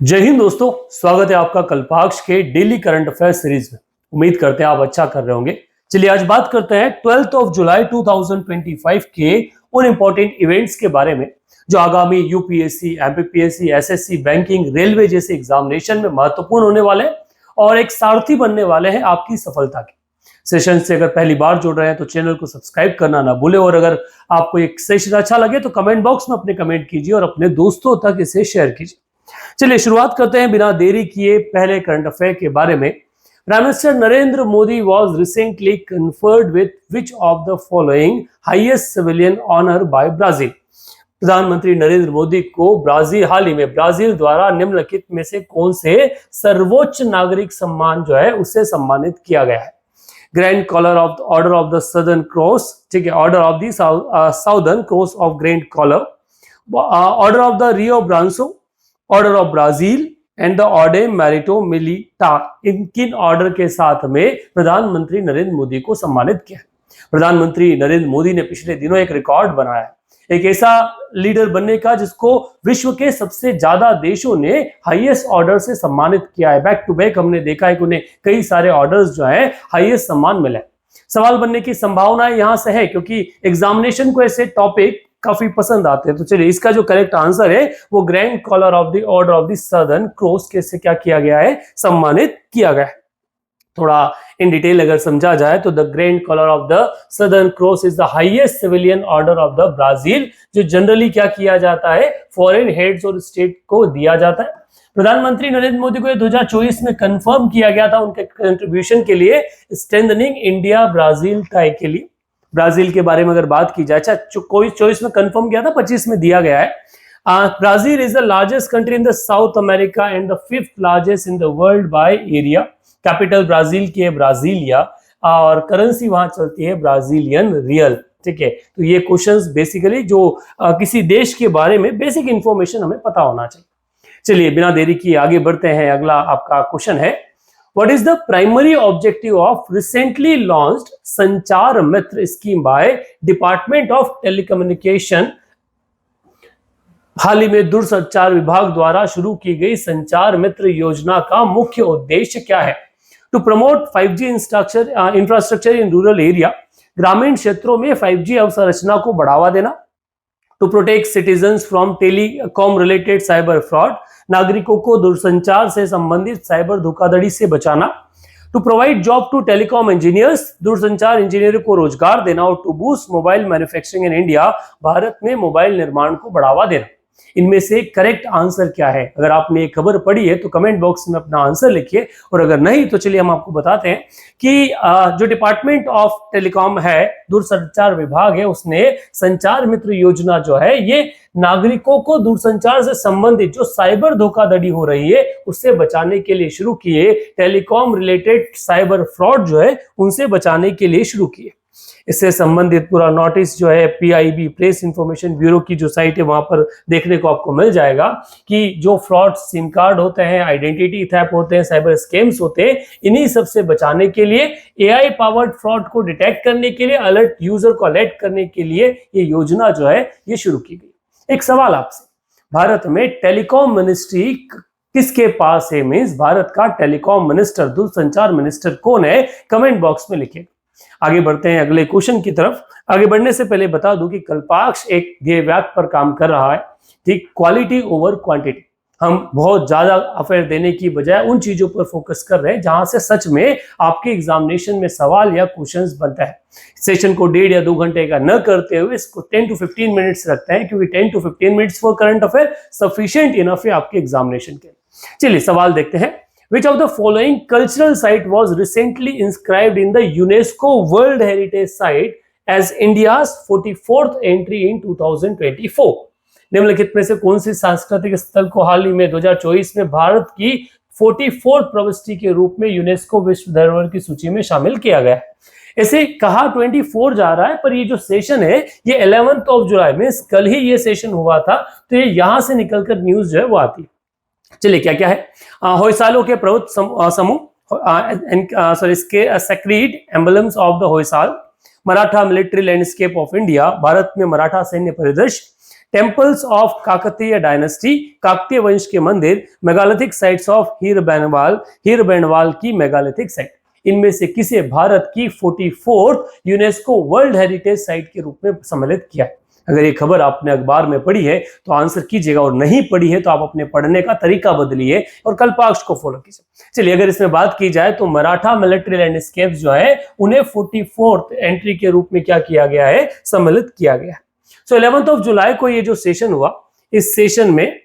जय हिंद दोस्तों, स्वागत है आपका कल्पाक्ष के डेली करंट अफेयर सीरीज में। उम्मीद करते हैं आप अच्छा कर रहे होंगे। चलिए आज बात करते हैं 12 जुलाई 2025 के उन इंपॉर्टेंट इवेंट्स के बारे में जो आगामी UPSC, MPPSC, SSC, banking, railway जैसे एग्जामिनेशन में महत्वपूर्ण होने वाले हैं और एक सारथी बनने वाले हैं आपकी सफलता के। सेशन से अगर पहली बार जुड़ रहे हैं तो चैनल को सब्सक्राइब करना ना भूले और अगर आपको एक सेशन अच्छा लगे तो कमेंट बॉक्स में अपने कमेंट कीजिए और अपने दोस्तों तक इसे शेयर कीजिए। चलिए शुरुआत करते हैं बिना देरी किए पहले करंट अफेयर के बारे में। Prime minister Narendra Modi was recently conferred with which of the following highest civilian honour by Brazil. प्रधानमंत्री नरेंद्र मोदी को ब्राजील हाल ही में ब्राजील द्वारा निम्नलिखित में से कौन से सर्वोच्च नागरिक सम्मान जो है उससे सम्मानित किया गया है? Grand collar of the order of the southern cross, ठीक है, order of the southern cross of grand collar, order of the Rio Branco, order of Brazil and the order Merito Militar. इन किन ऑर्डर के साथ में प्रधानमंत्री नरेंद्र मोदी को सम्मानित किया? प्रधानमंत्री नरेंद्र मोदी ने पिछले दिनों एक रिकॉर्ड बनाया है, एक ऐसा लीडर बनने का जिसको विश्व के सबसे ज्यादा देशों ने हाईएस्ट ऑर्डर से सम्मानित किया है। बैक टू बैक हमने देखा है कि उन्हें कई सारे ऑर्डर्स जो है हाईएस्ट सम्मान मिले। सवाल बनने की संभावना यहां से है क्योंकि एग्जामिनेशन को ऐसे टॉपिक काफी पसंद आते हैं। तो चलिए इसका जो करेक्ट आंसर है वो grand collar of the order of the southern cross के से क्या किया गया है? सम्मानित किया गया है। थोड़ा इन डिटेल अगर समझा जाए तो the grand collar of the southern cross is the highest civilian order of the Brazil, जो जनरली क्या किया जाता है? फॉरेन हेड्स और स्टेट को दिया जाता है। प्रधानमंत्री नरेंद्र मोदी को 2024 में कंफर्म किया गया था उनके कंट्रीब्यूशन के लिए स्ट्रेंथनिंग इंडिया ब्राजील टाई के लिए। ब्राजील के बारे में अगर बात की जाए, अच्छा कोई 24 में कंफर्म किया था, 25 में दिया गया है। Brazil is the largest country in the south America and the fifth largest in the world by area. Capital Brazil की है ब्राजीलिया और करेंसी वहां चलती है ब्राजीलियन रियल। ठीक है, तो ये क्वेश्चंस बेसिकली जो किसी देश के बारे में बेसिक इंफॉर्मेशन हमें पता होना चाहिए। चलिए बिना देरी किए आगे बढ़ते हैं। अगला आपका क्वेश्चन है, What is the primary objective of recently launched Sanchar Mitra scheme by Department of Telecommunication? हाल ही में दूरसंचार विभाग द्वारा शुरू की गई संचार मित्र योजना का मुख्य उद्देश्य क्या है? To promote 5G infrastructure in rural area, ग्रामीण क्षेत्रों में 5G अवसंरचना को बढ़ावा देना। To protect citizens from telecom related cyber fraud, नागरिकों को दूरसंचार से संबंधित साइबर धोखाधड़ी से बचाना। To provide job to telecom engineers, दूरसंचार इंजीनियरों को रोजगार देना। और to boost mobile manufacturing in India, भारत में मोबाइल निर्माण को बढ़ावा देना। इनमें से करेक्ट आंसर क्या है? अगर आपने ये खबर पढ़ी है तो कमेंट बॉक्स में अपना आंसर लिखिए और अगर नहीं तो चलिए हम आपको बताते हैं कि जो डिपार्टमेंट ऑफ टेलीकॉम है, दूरसंचार विभाग है, उसने संचार मित्र योजना जो है ये नागरिकों को दूरसंचार से संबंधित जो साइबर धोखाधड़ी हो रही है उससे बचाने के लिए शुरू किए। टेलीकॉम रिलेटेड साइबर फ्रॉड जो है उनसे बचाने के लिए शुरू किए। इससे संबंधित पूरा नोटिस जो है पीआईबी, प्रेस इंफॉर्मेशन ब्यूरो की जो साइट है वहां पर देखने को आपको मिल जाएगा कि जो फ्रॉड सिम कार्ड होते हैं, आइडेंटिटी थेफ्ट होते हैं, साइबर स्कैम्स होते हैं, इन्हीं सबसे बचाने के लिए, एआई पावर्ड फ्रॉड को डिटेक्ट करने के लिए, अलर्ट यूजर को अलर्ट करने के लिए ये योजना जो है ये शुरू की गई। एक सवाल आपसे, भारत में टेलीकॉम मिनिस्ट्री किसके पास है? मींस भारत का टेलीकॉम मिनिस्टर, दूरसंचार मिनिस्टर कौन है? कमेंट बॉक्स में लिखिए। आगे बढ़ते हैं अगले क्वेश्चन की तरफ। आगे बढ़ने से पहले बता दूं कि कल्पाक्ष एक ध्येय वाक्य पर काम कर रहा है, ठीक, क्वालिटी ओवर क्वांटिटी। हम बहुत ज्यादा अफेयर देने की बजाय उन चीजों पर फोकस कर रहे हैं जहां से सच में आपके एग्जामिनेशन में सवाल या क्वेश्चंस बनता है। सेशन को 1.5 या 2 घंटे का न करते हुए इसको 10 to 15 मिनट्स रखते हैं क्योंकि 10 to 15 minutes for current affair sufficient enough है आपके एग्जामिनेशन के। चलिए सवाल देखते हैं। Which of the following cultural site was recently inscribed in the UNESCO World Heritage Site as India's 44th entry in 2024? निम्नलिखित में से कौन सी सांस्कृतिक स्थल को हाल ही में 2024 में भारत की 44th प्रविष्टि के रूप में यूनेस्को विश्व धरोहर की सूची में शामिल किया गया है? ऐसे कहा 24 जा रहा है पर ये जो सेशन है ये 11 जुलाई में, कल ही ये सेशन हुआ था, तो ये यहां से निकलकर न्यूज जो है वो आती है। चलिए क्या क्या है? होयसालों के प्रभुत्व समूह, इसके sacred emblems of the Hoysala, Maratha military landscape of India, भारत में मराठा सैन्य परिदृश्य, temples of Kakatiya dynasty, Kakatiya वंश के मंदिर, मेगालिथिक साइट्स ऑफ हीरबेंडवाल की मेगालिथिक साइट। इनमें से किसे भारत की 44th UNESCO world heritage site के रूप में सम्मिलित किया? अगर ये खबर आपने अखबार में पढ़ी है तो आंसर कीजिएगा, और नहीं पढ़ी है तो आप अपने पढ़ने का तरीका बदलिए और कल्पाक्ष को फॉलो कीजिए। चलिए, अगर इसमें बात की जाए तो मराठा मिलिट्री लैंडस्केप जो है उन्हें 44th एंट्री के रूप में क्या किया गया है? सम्मिलित किया गया है। सो 11th ऑफ जुलाई को ये जो सेशन हुआ, इस सेशन में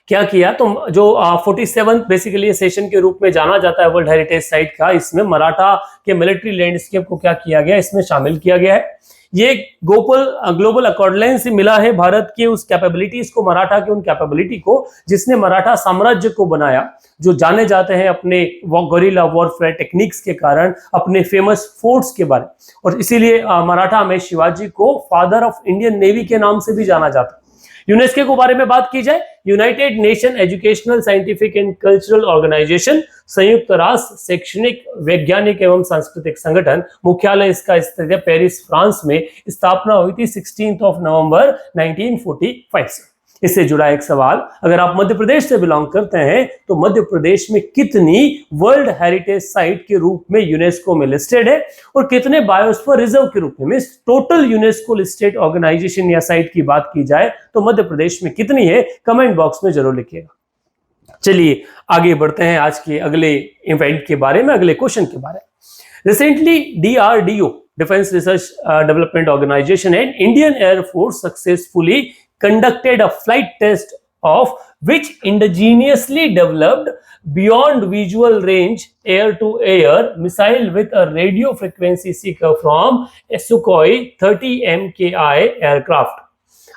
क्या किया? तो जो 47 बेसिकली सेशन के रूप में जाना जाता है वर्ल्ड हेरिटेज साइट का, इसमें मराठा के मिलिट्री लैंडस्केप को क्या किया गया? इसमें शामिल किया गया है। ये ग्लोबल अकॉर्डेंस से मिला है भारत के उस कैपेबिलिटीज को, मराठा के उन कैपेबिलिटी को जिसने मराठा साम्राज्य को बनाया, जो जाने जाते हैं अपने गोरिल्ला वॉरफेयर टेक्निक्स के कारण, अपने फेमस फोर्ट्स के बारे। और इसीलिए मराठा में शिवाजी को फादर ऑफ इंडियन नेवी के नाम से भी जाना जाता है। यूनेस्को के बारे में बात की जाए, United Nation Educational Scientific and Cultural Organization, संयुक्त राष्ट्र शैक्षणिक वैज्ञानिक एवं सांस्कृतिक संगठन, मुख्यालय इसका स्थित है पेरिस फ्रांस में। स्थापना हुई थी 16 नवंबर 1945 से। इससे जुड़ा एक सवाल, अगर आप मध्य प्रदेश से बिलोंग करते हैं तो मध्य प्रदेश में कितनी वर्ल्ड हेरिटेज साइट के रूप में यूनेस्को में लिस्टेड है और कितने बायोस्फीयर रिजर्व के रूप में? टोटल यूनेस्को लिस्टेड ऑर्गेनाइजेशन या साइट की बात की जाए तो मध्य प्रदेश में कितनी है? कमेंट बॉक्स में जरूर लिखिएगा। चलिए आगे बढ़ते हैं आज के अगले इवेंट के बारे में, अगले क्वेश्चन के बारे में। Recently DRDO, Defence Research Development Organisation and Indian Air Force successfully conducted a flight test of which indigenously developed beyond visual range air-to-air missile with a radio frequency seeker from a Sukhoi 30 MKI aircraft।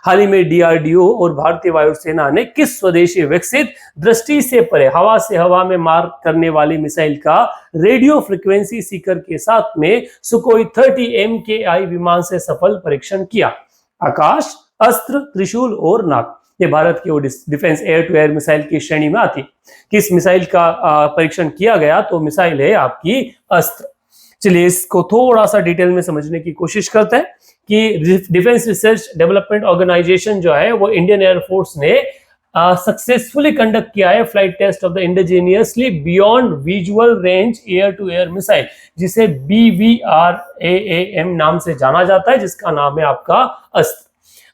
हाल ही में DRDO और भारतीय वायुसेना ने किस स्वदेशी विकसित दृष्टि से परे हवा से हवा में मार करने वाली मिसाइल का रेडियो फ्रीक्वेंसी सीकर के साथ में सुखोई 30 MKI विमान से सफल परीक्षण किया? आकाश, अस्त्र, त्रिशूल और नाग। ये भारत की defence air to air missile की श्रेणी में आती है। किस मिसाइल का परीक्षण किया गया? तो मिसाइल है आपकी अस्त्र। चलिए इसको थोड़ा सा डिटेल में समझने की कोशिश करते हैं कि डिफेंस रिसर्च डेवलपमेंट ऑर्गेनाइजेशन जो है वो इंडियन एयरफोर्स ने सक्सेसफुली कंडक्ट किया है flight test of the indigenously beyond visual range air to air missile, जिसे BVRAAM नाम से जाना जाता है, जिसका नाम है आपका अस्त्र।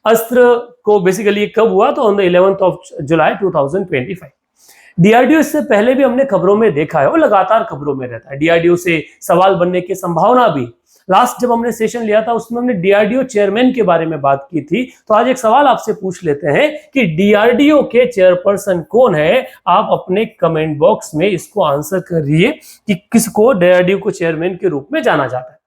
अस्त्र को बेसिकली कब हुआ? तो on the 11th of July 2025। DRDO इससे पहले भी हमने खबरों में देखा है, वो लगातार खबरों में रहता है। DRDO से सवाल बनने की संभावना भी। लास्ट जब हमने सेशन लिया था उसमें हमने DRDO चेयरमैन के बारे में बात की थी, तो आज एक सवाल आपसे पूछ लेते हैं कि DRDO के चेयरपर्सन कौन है? आप अपने कमेंट बॉक्स में इसको आंसर करिए कि किसको DRDO को चेयरमैन के रूप में जाना जाता है।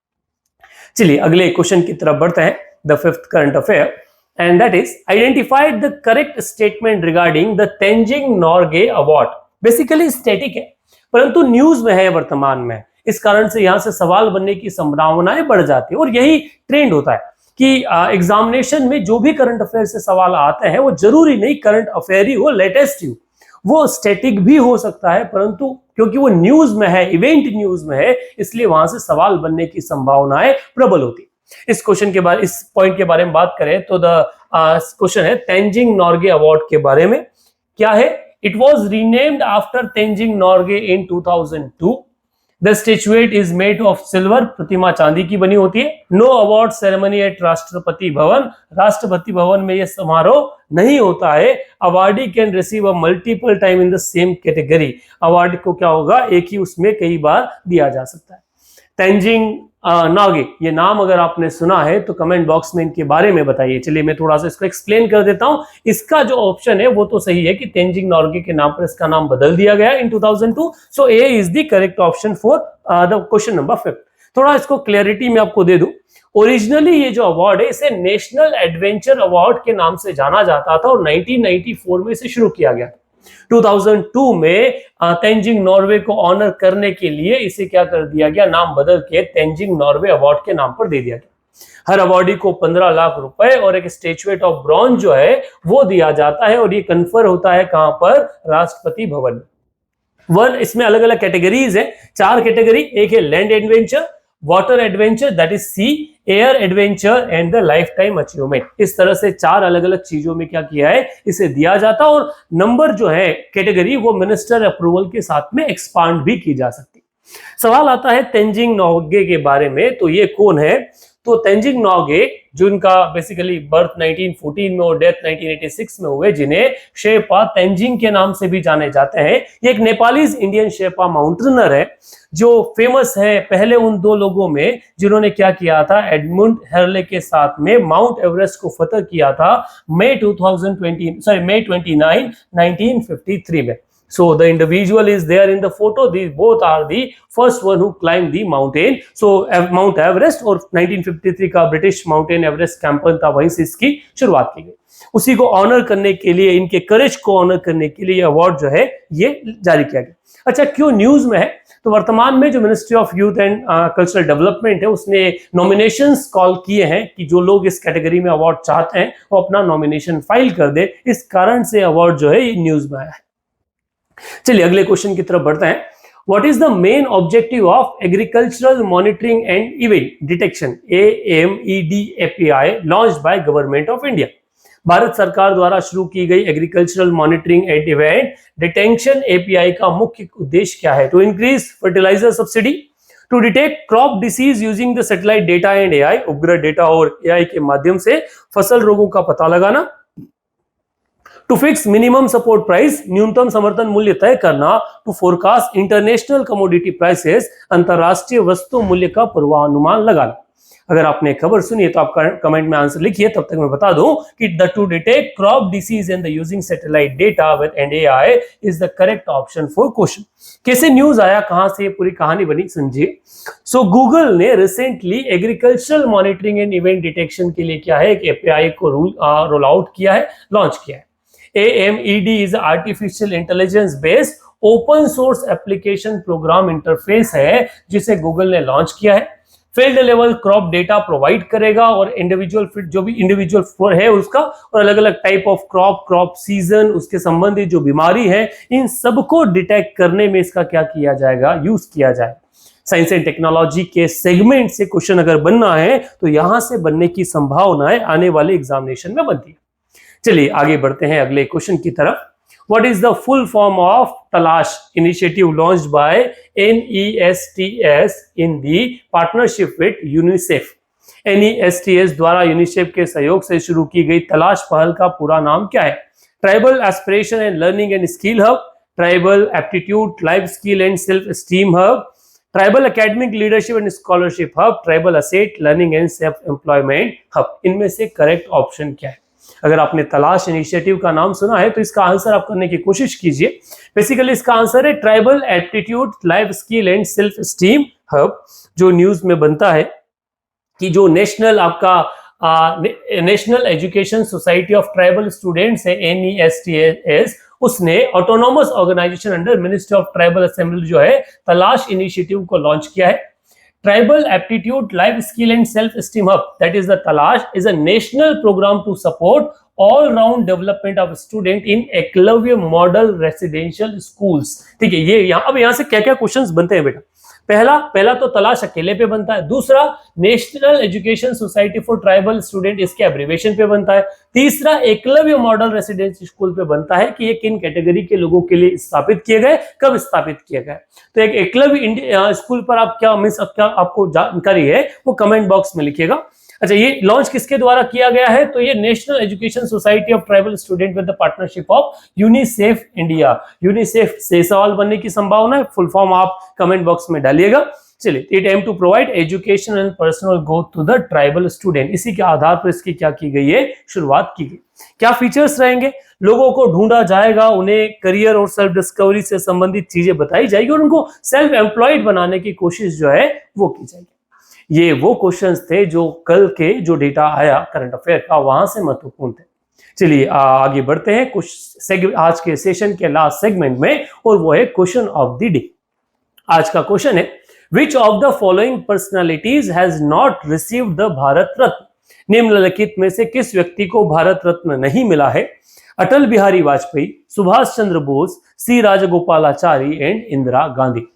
चलिए अगले क्वेश्चन की तरफ बढ़ते हैं, the 5th current affair, and that is identified the correct statement regarding the Tenzing Norgay Award। Basically static है परंतु न्यूज में है वर्तमान में, इस कारण से यहां से सवाल बनने की संभावनाएं बढ़ जाती है। और यही ट्रेंड होता है कि एग्जामिनेशन में जो भी करंट अफेयर से सवाल आते हैं वो जरूरी नहीं करंट अफेयर ही हो, लेटेस्ट ही हो, वो स्टैटिक भी हो सकता है, परंतु क्योंकि वो न्यूज में है, इवेंट न्यूज में है, इसलिए वहां से सवाल बनने की संभावनाएं प्रबल होती है। इस क्वेश्चन के बारे, इस पॉइंट के बारे में बात करें तो द क्वेश्चन है तेंजिंग नॉर्गे अवार्ड के बारे में। क्या है? It was renamed after Tenzing Norgay in 2002। The statuette is made of silver, प्रतिमा चांदी की बनी होती है। No award ceremony eight Rashtrapati Bhavan, Rashtrapati Bhavan में यह समारोह नहीं होता है। Awardee can receive a multiple time in the same category, award को क्या होगा? एक ही उसमें कई बार दिया जा सकता है। तेंजिंग नॉर्गे, ये नाम अगर आपने सुना है तो कमेंट बॉक्स में इनके बारे में बताइए। चलिए मैं थोड़ा सा इसको एक्सप्लेन कर देता हूं। इसका जो ऑप्शन है वो तो सही है कि तेंजिंग नॉर्गे के नाम पर इसका नाम बदल दिया गया in 2002। So A is the correct option for the question number 5। थोड़ा इसको क्लैरिटी में आपको दे दूं, ओरिजिनली ये जो अवार्ड है इसे नेशनल एडवेंचर अवार्ड के नाम से जाना जाता था और 1994 में इसे शुरू किया गया। 2002 में तेंजिंग नॉर्वे को ऑनर करने के लिए इसे क्या कर दिया गया? नाम बदल के तेंजिंग नॉर्वे अवार्ड के नाम पर दे दिया गया। हर अवार्डी को 15 लाख रुपए और एक स्टैचुएट ऑफ ब्रॉन्ज जो है वो दिया जाता है और ये कन्फर होता है कहां पर? राष्ट्रपति भवन। इसमें अलग अलग कैटेगरीज है, 4 कैटेगरी। एक है land adventure, water adventure that is sea, air adventure and the lifetime achievement. इस तरह से 4 अलग अलग चीजों में क्या किया है, इसे दिया जाता, और नंबर जो है कैटेगरी वो मिनिस्टर अप्रूवल के साथ में एक्सपांड भी की जा सकती। सवाल आता है तेंजिंग नोगे के बारे में, तो ये कौन है? तो तेंजिंग नोगे जिनका बेसिकली बर्थ 1914 में और डेथ 1986 में हुए, जिन्हें शेरपा तेंजिंग के नाम से भी जाने जाते हैं। ये एक नेपालीज इंडियन शेरपा माउंटेनर है जो फेमस है पहले उन 2 लोगों में जिन्होंने क्या किया था, एडमुंड हेरले के साथ में माउंट एवरेस्ट को फतह किया था मई 29, 1953 में। So the individual is there in the photo. These both are the first one who climbed the mountain. So Mount Everest और 1953 का ब्रिटिश माउंटेन एवरेस्ट कैंपेन था, वहीं से इसकी शुरुआत की गई। उसी को ऑनर करने के लिए, इनके करेज को ऑनर करने के लिए अवार्ड जो है ये जारी किया गया। अच्छा, क्यों न्यूज में है? तो वर्तमान में जो ministry of youth and cultural development है उसने नॉमिनेशंस कॉल किए हैं कि जो लोग इस कैटेगरी में अवार्ड चाहते हैं वो अपना नॉमिनेशन फाइल कर दे। इस कारण से अवार्ड जो है ये न्यूज में आया है। चलिए अगले क्वेश्चन की तरफ बढ़ते हैं। What is the main objective of agricultural monitoring and event detection AMED launched by government of India? भारत सरकार द्वारा शुरू की गई agricultural monitoring and event detection API का मुख्य उद्देश्य क्या है? To increase fertiliser subsidy, to detect crop disease using the satellite data and AI, उपग्रह डेटा और AI के माध्यम से फसल रोगों का पता लगाना, to fix minimum support price, न्यूनतम समर्थन मूल्य तय करना, to forecast international commodity prices, अंतरराष्ट्रीय वस्तु मूल्य का पूर्वानुमान लगाना। अगर आपने खबर सुनी है तो आप कमेंट में आंसर लिखिए, तब तक मैं बता दूं कि the two detect crop disease and the using satellite data with and AI is the correct option for question. कैसे न्यूज आया, कहां से पूरी कहानी बनी, समझिए। सो गूगल ने recently agricultural monitoring and event detection के लिए क्या है, एक API को रोल आउट किया है, लॉन्च किया है। AMED is artificial intelligence based open source application program interface है जिसे गूगल ने लॉन्च किया है। Field level crop data provide करेगा और इंडिविजुअल जो भी इंडिविजुअल है उसका, और अलग अलग टाइप ऑफ क्रॉप सीजन, उसके संबंधित जो बीमारी है, इन सबको डिटेक्ट करने में इसका क्या किया जाएगा, यूज किया जाएगा। साइंस एंड टेक्नोलॉजी के सेगमेंट से क्वेश्चन अगर बनना है तो यहां से बनने की संभावनाएं आने वाले एग्जामिनेशन में बनती है। चलिए आगे बढ़ते हैं अगले क्वेश्चन की तरफ। What is the full form of Talash initiative launched by NESTS in the partnership with UNICEF? NESTS द्वारा यूनिसेफ के सहयोग से शुरू की गई तलाश पहल का पूरा नाम क्या है? Tribal aspiration and learning and skill hub, tribal aptitude life skill and self esteem hub, tribal academic leadership and scholarship hub, tribal asset learning and self employment hub. इनमें से करेक्ट ऑप्शन क्या है? अगर आपने तलाश इनिशिएटिव का नाम सुना है तो इसका आंसर आप करने की कोशिश कीजिए। बेसिकली इसका आंसर है tribal aptitude life skill and self esteem hub. जो न्यूज में बनता है कि जो नेशनल आपका national education society of tribal students है NESTS, उसने autonomous organisation under ministry of tribal assembly जो है तलाश इनिशिएटिव को लॉन्च किया है। Tribal Aptitude Life Skill and Self-Esteem Hub, that is the Talash, is a national program to support all-round development of student in Eklavya Model Residential Schools। ठीक है, ये यहाँ से क्या क्या क्वेश्चंस बनते हैं बेटा? पहला तो तलाश अकेले पे बनता है, दूसरा national education society for tribal student इसके एब्रिविएशन पे बनता है, तीसरा एकलव्य मॉडल रेसिडेंशियल स्कूल पे बनता है कि ये किन कैटेगरी के लोगों के लिए स्थापित किए गए, कब स्थापित किए गए। तो एक एकलव्य स्कूल पर आप क्या आपको जानकारी है वो कमेंट बॉक्स में लिखिएगा। अच्छा, ये लॉन्च किसके द्वारा किया गया है? तो ये national education society of tribal student with the partnership of UNICEF India. UNICEF से सवाल बनने की संभावना है, फुल फॉर्म आप कमेंट बॉक्स में डालिएगा। चलिए, it aim to provide education and personal growth to the tribal student, इसी के आधार पर इसकी क्या की गई है, शुरुआत की गई। क्या फीचर्स रहेंगे? लोगों को ढूंढा जाएगा, उन्हें करियर और सेल्फ डिस्कवरी से संबंधित चीजें बताई जाएगी और उनको सेल्फ एम्प्लॉयड बनाने की कोशिश जो है वो की जाएगी। ये वो क्वेश्चंस थे जो कल के जो डेटा आया करंट अफेयर का वहां से महत्वपूर्ण थे। चलिए आगे बढ़ते हैं कुछ आज के सेशन के लास्ट सेगमेंट में, और वो है क्वेश्चन ऑफ द डे। आज का क्वेश्चन है, which of the following personalities has not received the Bharat Ratna? निम्नलिखित में से किस व्यक्ति को भारत रत्न नहीं मिला है? अटल बिहारी वाजपेयी, सुभाष चंद्र बोस, सी राजगोपालाचारी एंड इंदिरा गांधी।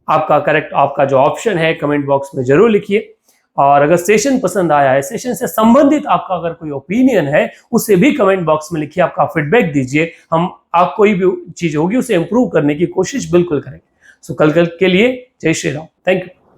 आपका करेक्ट, आपका जो ऑप्शन है कमेंट बॉक्स में जरूर लिखिए। और अगर सेशन पसंद आया है, सेशन से संबंधित आपका अगर कोई ओपिनियन है, उसे भी कमेंट बॉक्स में लिखिए, आपका फीडबैक दीजिए। हम आप कोई भी चीज होगी उसे इंप्रूव करने की कोशिश बिल्कुल करेंगे। सो कल के लिए जय श्री राम, थैंक यू।